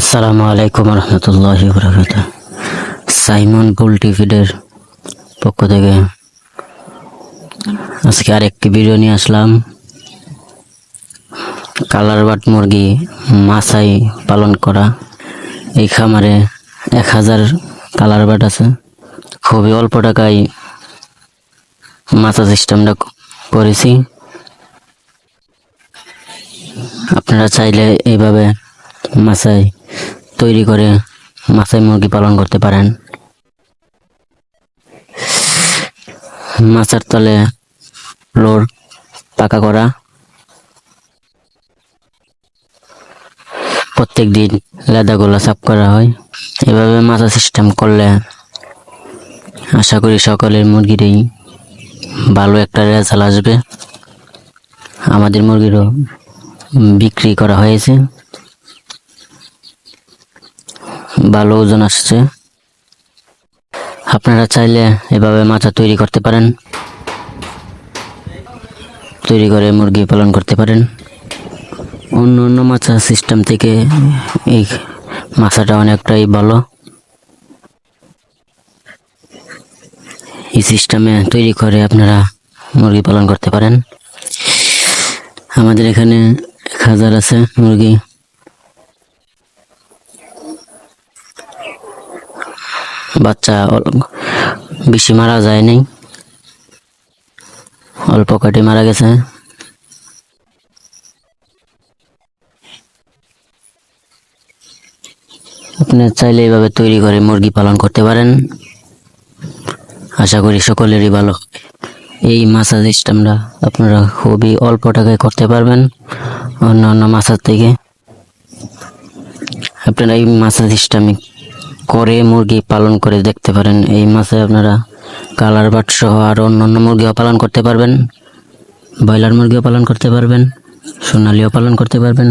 আসসালামু আলাইকুম রহমতুল্লাহি বারাকাতুহু। সাইমন পোল্ট্রি ফিডের পক্ষ থেকে আজকে আরেকটি ভিডিও নিয়ে আসলাম। কালার বাট মুরগি মাছাই পালন করা। এই খামারে 1000 কালার বাট আছে। খুবই অল্প টাকায় মাছা সিস্টেমটা করেছি। আপনারা চাইলে এইভাবে মাছাই তৈরি করে মাছাই মুরগি পালন করতে পারেন। মাচার তলে ফ্লোর পাকা করা, প্রত্যেক দিন লেদাগুলো সাফ করা হয়। এভাবে মাছা সিস্টেম করলে আশা করি সকলের মুরগিরই ভালো একটা রেজাল্ট আসবে। আমাদের মুরগিরও বিক্রি করা হয়েছে, ভালো ওজন আসছে। আপনারা চাইলে এভাবে মাছা তৈরি করতে পারেন, তৈরি করে মুরগি পালন করতে পারেন। অন্য অন্য মাছা সিস্টেম থেকে এই মাছাটা অনেকটাই ভালো। এই সিস্টেমে তৈরি করে আপনারা মুরগি পালন করতে পারেন। আমাদের এখানে 1000 আছে মুরগি। বাচ্চা বেশি মারা যায় নাই, অল্প কয়টি মারা গেছে। আপনি চাইলে এইভাবে তৈরি করে মুরগি পালন করতে পারেন। আশা করি সকলেরই ভালো হবে। এই মাছা সিস্টেমটা আপনারা খুবই অল্প টাকায় করতে পারবেন অন্য অন্য মাছার থেকে। আপনারা এই মাছা সিস্টেমে করে মুরগি পালন করে দেখতে পারেন। এই মাছে আপনারা কালার বাট সহ আর অন্য মুরগিও পালন করতে পারবেন, ব্রয়লার মুরগিও পালন করতে পারবেন, সোনালিও পালন করতে পারবেন।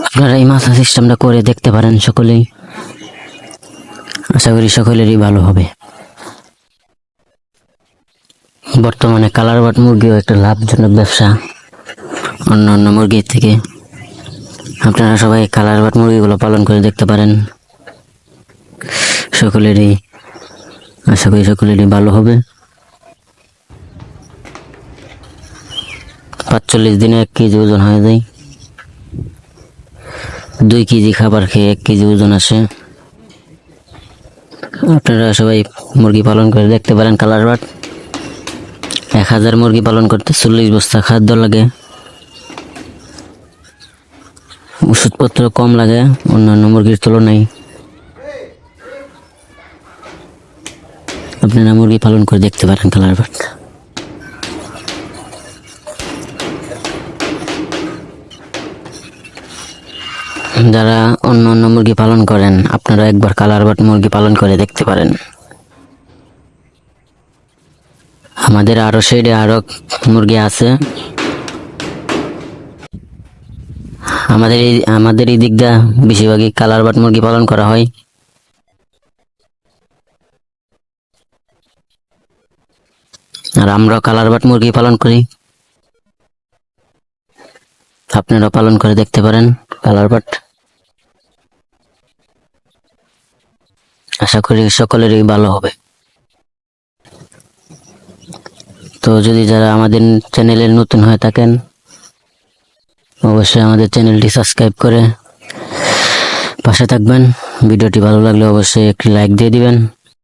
আপনারা এই মাছা সিস্টেমটা করে দেখতে পারেন সকলেই। আশা করি সকলেরই ভালো হবে। বর্তমানে কালার বাট মুরগিও একটা লাভজনক ব্যবসা অন্য মুরগির থেকে। আপনারা সবাই কালার বাট মুরগিগুলো পালন করে দেখতে পারেন। সকলেরই আশা করি সকলেরই ভালো হবে। 45 দিনে 1 কেজি ওজন হয়ে যায়। 2 কেজি খাবার খেয়ে 1 কেজি ওজন আসে। আপনারা সবাই মুরগি পালন করে দেখতে পারেন। কালার বাট 1000 মুরগি পালন করতে 40 বস্তা খাদ্য লাগে, ওষুধপত্র কম লাগে অন্যান্য মুরগির তুলনায়। আপনারা মুরগি পালন করে দেখতে পারেন কালার বাট। যারা অন্য মুরগি পালন করেন আপনারা একবার কালার বাট মুরগি পালন করে দেখতে পারেন। আমাদের আরো সাইডে আরো মুরগি আছে। আমাদের এই দিকটা বেশিরভাগই কালার বাট মুরগি পালন করা হয়। আর আমরা কালার বাট মুরগি পালন করি। আপনারা পালন করে দেখতে পারেন কালার বাট। আশা করি সকলেরই ভালো হবে। তো যদি যারা আমাদের চ্যানেলে নতুন হয়ে থাকেন অবশ্যই আমাদের চ্যানেলটি সাবস্ক্রাইব করে পাশে থাকবেন। ভিডিওটি ভালো লাগলে অবশ্যই একটি লাইক দিয়ে দিবেন।